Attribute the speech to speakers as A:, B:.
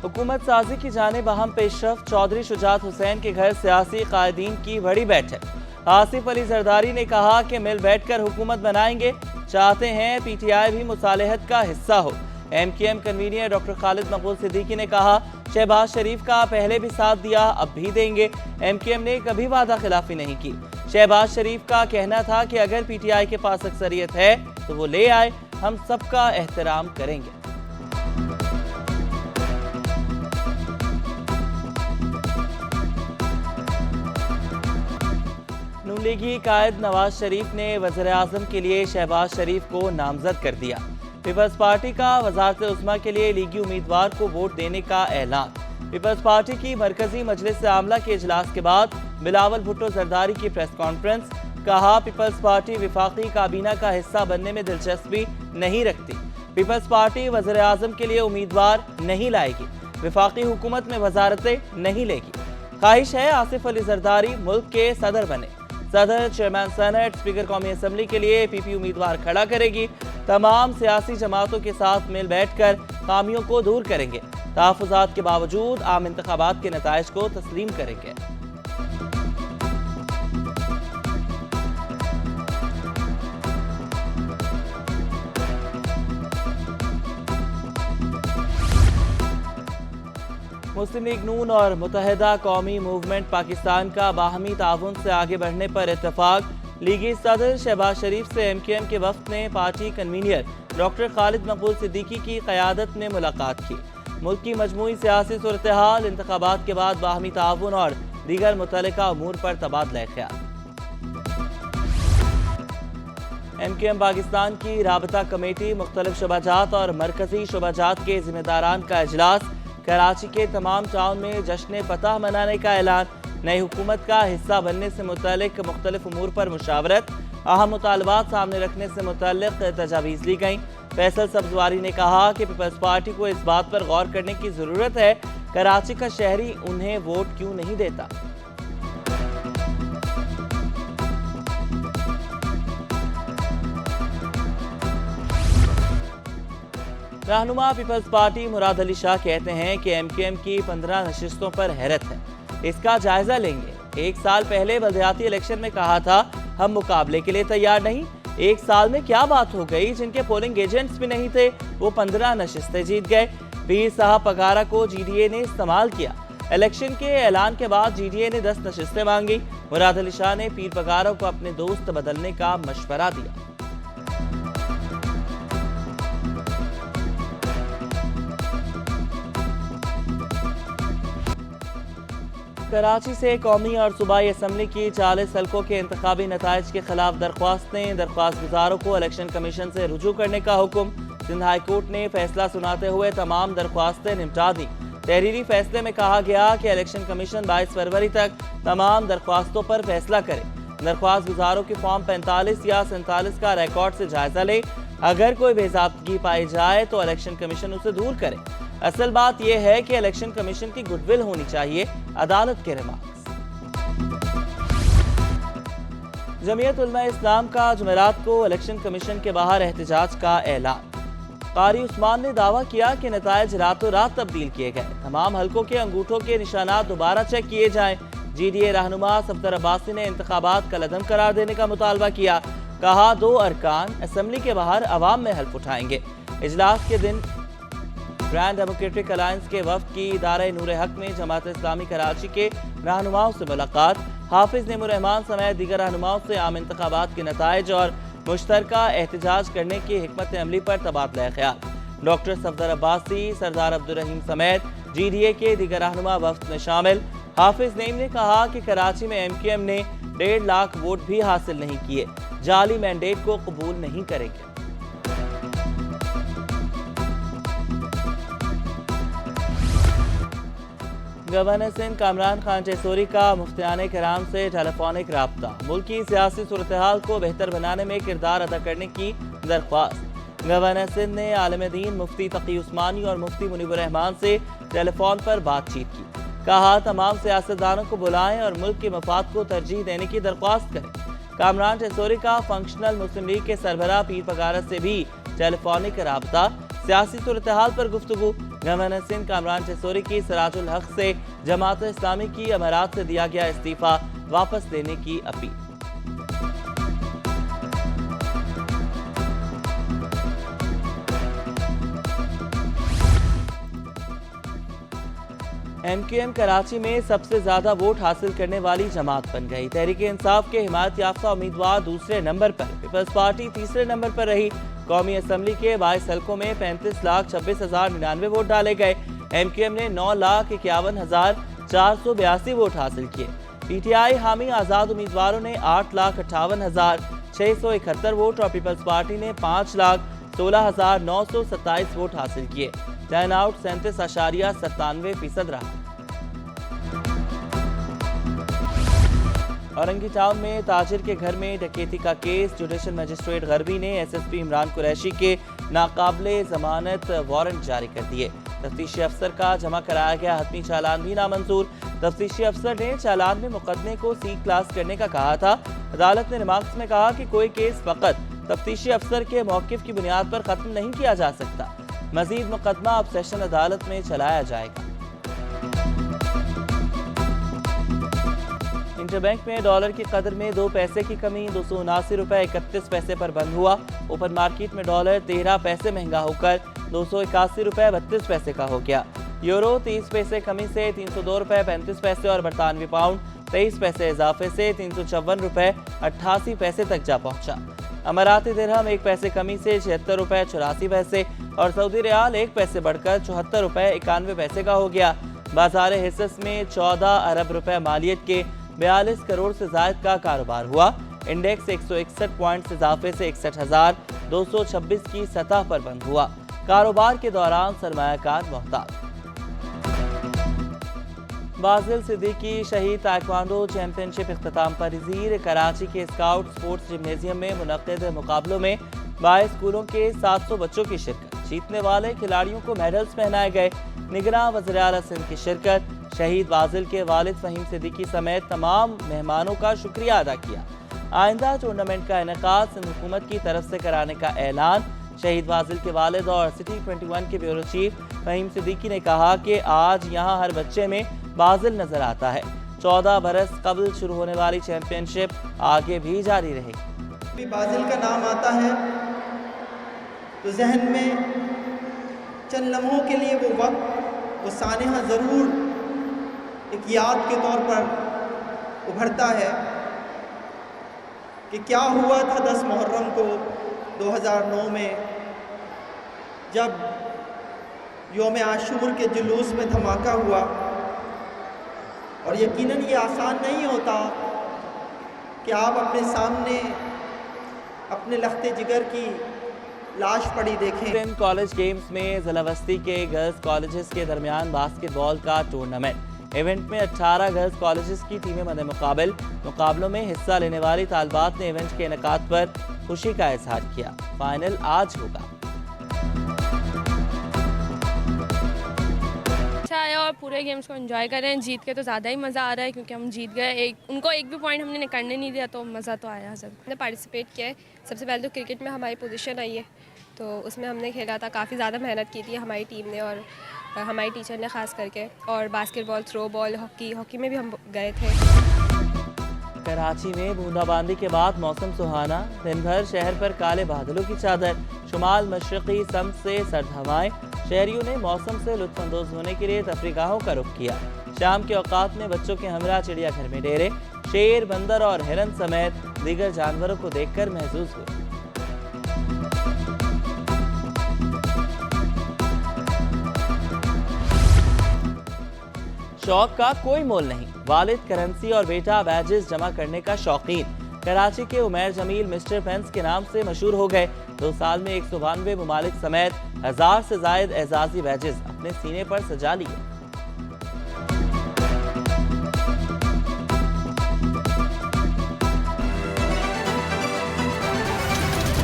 A: हुकूमत साजी की जानिब अहम पेशरफ चौधरी शुजात हुसैन के घर सियासी कायदीन की बड़ी बैठक। आसिफ अली जरदारी ने कहा कि मिल बैठकर हुकूमत बनाएंगे, चाहते हैं पीटीआई भी मुसालहत का हिस्सा हो। एमकेएम कन्वीनर डॉक्टर खालिद मकबूल सिद्दीकी ने कहा शहबाज शरीफ का पहले भी साथ दिया, अब भी देंगे। एमकेएम ने कभी वादा खिलाफी नहीं की। शहबाज शरीफ का कहना था कि अगर पीटीआई के पास अक्सरियत है तो वो ले आए, हम सबका एहतराम करेंगे। नून लीगी कायद नवाज शरीफ ने वज़ीर आज़म के लिए शहबाज शरीफ को नामजद कर दिया। पीपल्स पार्टी का वज़ारत उस्मा के लिए लीगी उम्मीदवार को वोट देने का ऐलान। पीपल्स पार्टी की मरकजी मजलिस आमला के इजलास के बाद बिलावल भुट्टो जरदारी की प्रेस कॉन्फ्रेंस। कहा पीपल्स पार्टी विफाकी काबीना का हिस्सा बनने में दिलचस्पी नहीं रखती। पीपल्स पार्टी वज़ीर आज़म के लिए उम्मीदवार नहीं लाएगी, विफाकी हुकूमत में वजारतें नहीं लेगी। ख्वाहिश है आसिफ अली जरदारी मुल्क के सदर बने। सदर, चेयरमैन सेनेट, स्पीकर कौमी असम्बली के लिए पीपी उम्मीदवार खड़ा करेगी। तमाम सियासी जमातों के साथ मिल बैठकर खामियों को दूर करेंगे। तहफ़्फ़ुज़ात के बावजूद आम इंतखाबात के नताइज को तस्लीम करेंगे। मुस्लिम लीग नून और मुत्तहिदा कौमी मूवमेंट पाकिस्तान का बाहमी ताउन से आगे बढ़ने पर इत्तफाक। लीगी सदर शहबाज शरीफ से एमकेएम के वफ्द ने पार्टी कन्वीनर डॉक्टर खालिद मकबूल सिद्दीकी की क़यादत में मुलाकात की। मुल्क की मजमूई सियासी सूरत हाल, इंतखाबात के बाद बाहमी ताउन और दीगर मुतल्लिका अमूर पर तबादला ख्याल। एमकेएम पाकिस्तान की राबता कमेटी मुख्तलिफ शुबाजात और मरकजी शुबाजात के जिम्मेदारान का इजलास। कराची के तमाम टाउन में जश्न फतह मनाने का ऐलान। नई हुकूमत का हिस्सा बनने से मुतल्लिक मुख्तलिफ उमूर पर मुशावरत। अहम मुतालबात सामने रखने से मुतल्लिक तजावीज़ ली गई। फैसल सब्जवारी ने कहा कि पीपल्स पार्टी को इस बात पर गौर करने की ज़रूरत है कराची का शहरी उन्हें वोट क्यों नहीं देता। रहनुमा पीपल्स पार्टी मुराद अली शाह कहते हैं कि एमकेएम की 15 नशिस्तों पर हैरत है, इसका जायजा लेंगे। एक साल पहले बलदियाती इलेक्शन में कहा था हम मुकाबले के लिए तैयार नहीं। एक साल में क्या बात हो गई, जिनके पोलिंग एजेंट्स भी नहीं थे वो 15 नशिस्तें जीत गए। पीर साहब पगारा को जीडीए ने इस्तेमाल किया। इलेक्शन के ऐलान के बाद जीडीए ने 10 नशिस्तें मांगी। मुराद अली शाह ने पीर पगारा को अपने दोस्त बदलने का मशवरा दिया। कराची से कौमी और सूबाई असम्बली की 40 हल्कों के इंतखाबी नताइज के खिलाफ दरख्वास्तें। दरख्वास्त गुजारों को इलेक्शन कमीशन से रुजू करने का हुक्म। सिंध हाई कोर्ट ने फैसला सुनाते हुए तमाम दरख्वास्तें निपटा दी। तहरीरी फैसले में कहा गया कि इलेक्शन कमीशन 22 फरवरी तक तमाम दरख्वास्तों पर फैसला करे। दरख्वास्त गुजारों के फॉर्म 45 या 47 का रिकॉर्ड से जायजा ले। अगर कोई बेज़ाब्तगी पाई जाए तो इलेक्शन कमीशन उसे दूर करे। असल बात यह है कि इलेक्शन कमीशन की गुडविल होनी चाहिए। अदालत के रिमार्क्स। जमीयत उलमा इस्लाम का जुमेरात को इलेक्शन कमीशन के बाहर एहतजाज का ऐलान। कारी उस्मान ने दावा किया कि नताइज रातों रात तब्दील किए गए। तमाम हल्कों के अंगूठों के निशानात दोबारा चेक किए जाएं। जीडीए रहनुमा सफदर अब्बासी ने इंतखाबात कलअदम करार देने का मुतालबा किया। कहा 2 अरकान असम्बली के बाहर अवाम में हल्फ उठाएंगे। इजलास के दिन ग्रैंड डेमोक्रेटिक अलायंस के वफ्द की इदारे नूर हक में जमात इस्लामी कराची के रहनुमाओं से मुलाकात। हाफिज नेमुर रहमान समेत दीगर रहनुमाओं से आम इंतखाबात के नताइज और मुश्तरका एहतजाज करने की हिकमत अमली पर तबादला ख्याल। डॉक्टर सफदर अब्बासी, सरदार अब्दुल रहीम समेत जीडीए के दीगर रहनुमा वफ्द में शामिल। हाफिज नईम ने कहा कि कराची में एमकेएम ने 1.5 लाख वोट भी हासिल नहीं किए, जाली मैंडेट को कबूल नहीं करेंगे। गवर्नर सिंध कामरान खान टेसोरी का मुफ्तियाने कराम से टेलीफोनिक राब्ता। मुल्क की सियासी सूरत हाल को बेहतर बनाने में किरदार अदा करने की दरख्वास्त। गवर्नर सिंध ने आलम दीन मुफ्ती तकी उस्मानी और मुफ्ती मुनीबुर रहमान से टेलीफोन पर बातचीत की। कहा तमाम सियासतदानों को बुलाएं और मुल्क के मफाद को तरजीह देने की दरख्वास्त करें। कामरान टेसोरी का फंक्शनल मुस्लिम लीग के सरबराह पीर पगारा से भी टेलीफोनिक राब्ता। सियासी सूरत हाल पर गुफ्तगू। गवर्नर सिंध कामरान चेसोरी की सिराजुल हक से जमात इस्लामी की अमारात से दिया गया इस्तीफा वापस लेने की अपील। MQM कराची में सबसे ज्यादा वोट हासिल करने वाली जमात बन गई। तहरीक-ए-इंसाफ के हिमायत याफ्ता उम्मीदवार दूसरे नंबर पर, पीपल्स पार्टी तीसरे नंबर पर रही। कौमी असम्बली के 22 हल्कों में 35,26,099 वोट डाले गए। MQM ने 9,51,482 वोट हासिल किए। PTI हामी आजाद उम्मीदवारों ने 8,58,671 वोट और पीपल्स पार्टी ने 5,16,927 वोट हासिल किए। टर्न आउट 37.97% रहा। औरंगी टाउन में ताजिर के घर में डकैती का केस, जुडिशल मजिस्ट्रेट गरबी ने SSP इमरान कुरैशी के नाकाबिले जमानत वारंट जारी कर दिए। तफ्तीशी अफसर का जमा कराया गया हतमी चालान भी नामंजूर। तफ्तीशी अफसर ने चालान में मुकदमे को C क्लास करने का कहा था। अदालत ने रिमार्क्स में कहा कि कोई केस फकत तफ्तीशी अफसर के मौकिफ की बुनियाद पर खत्म नहीं किया जा सकता। मजीद मुकदमा अब सेशन अदालत में चलाया जाएगा। इंटरबैंक में डॉलर की कदर में 2 पैसे की कमी, 279 रुपए 31 पैसे पर बंद हुआ। ओपन मार्केट में डॉलर 13 पैसे महंगा होकर 281 रुपए 32 पैसे का हो गया। यूरो 30 पैसे कमी से 302 रुपए 35 पैसे और बरतानवी पाउंड 23 पैसे इजाफे से 354 रुपए 88 पैसे तक जा पहुंचा। अमाराती दिरहम 1 पैसे कमी से 76 रुपए 84 पैसे और सऊदी रियाल 1 पैसे बढ़कर 74 रुपए 91 पैसे का हो गया। बाजार हिस्स में 14 अरब रुपए मालियत के 42 करोड़ से जायद का कारोबार हुआ। इंडेक्स 161 पॉइंट इजाफे से 61,226 की सतह पर बंद हुआ। कारोबार के दौरान सरमायाकार मोहतात। बाजिल सिद्दीकी शहीद ताइक्वांडो चैंपियनशिप इख्तिताम पजीर। कराची के स्काउट स्पोर्ट्स जिम्नेजियम में मुनक्किद मुकाबलों में 22 स्कूलों के 700 बच्चों की शिरकत। जीतने वाले खिलाड़ियों को मेडल्स पहनाए गए। निगरान वज़ीर आला सिंध की शिरकत। शहीद बाजिल के वालिद फ़हीम सिद्दीकी समेत तमाम मेहमानों का शुक्रिया अदा किया। आइंदा टूर्नामेंट का इनेकाद सिंध हुकूमत की तरफ से कराने का ऐलान। शहीद बाजिल के वालिद और सिटी 21 के ब्यूरो चीफ फ़हीम सिद्दीकी ने कहा कि आज यहाँ हर बच्चे में बाजिल नजर आता है। 14 बरस कबल शुरू होने वाली चैंपियनशिप आगे भी जारी रहेगी।
B: बाजिल का नाम आता है तो जहन में चंद लम्हों के लिए वो वक्त, वो सानहा ज़रूर एक याद के तौर पर उभरता है कि क्या हुआ था 10 मुहर्रम को 2009 में, जब योम आशूर के जुलूस में धमाका हुआ। और यकीनन ये आसान नहीं होता कि आप अपने सामने अपने लख्ते जिगर की लाश पड़ी देखें।
A: सिंध कॉलेज गेम्स में ज़िला बस्ती के गर्ल्स कॉलेजेस के दरमियान बास्केटबॉल का टूर्नामेंट। इवेंट में 18 गर्ल्स कॉलेजेस की टीमें मद मुकाबलों में हिस्सा लेने वाली तालिबात ने इवेंट के इनेकाद पर खुशी का इजहार किया। फाइनल आज होगा।
C: अच्छा है और पूरे गेम्स को एंजॉय कर रहे हैं। जीत के तो ज़्यादा ही मज़ा आ रहा है क्योंकि हम जीत गए। उनको एक भी पॉइंट हमने करने नहीं दिया तो मज़ा तो आया सब। हमने पार्टिसिपेट किया है। सबसे पहले तो क्रिकेट में हमारी पोजीशन आई है तो उसमें हमने खेला था, काफ़ी ज़्यादा मेहनत की थी हमारी टीम ने और हमारी टीचर ने ख़ास करके। और बास्केटबॉल, थ्रो बॉल, हॉकी में भी हम गए थे।
A: कराची में बूंदाबांदी के बाद मौसम सुहाना। दिन भर शहर पर काले बादलों की चादर। शुमाल मशरक़ी सम से सर्द हवाएं। शहरियों ने मौसम से लुत्फ़अंदोज़ होने के लिए तफरीगाहों का रुख किया। शाम के औकात में बच्चों के हमरा चिड़ियाघर में डेरे। शेर, बंदर और हिरन समेत दीगर जानवरों को देखकर महसूस हुए। शौक का कोई मोल नहीं। वालिद करेंसी और बेटा बैजेस जमा करने का शौकीन। कराची के उमैर जमील मिस्टर पेंस के नाम से मशहूर हो गए। 2 साल में 192 ममालिक समेत 1000 से जायद एजाजी बैजेस अपने सीने पर सजा लिए।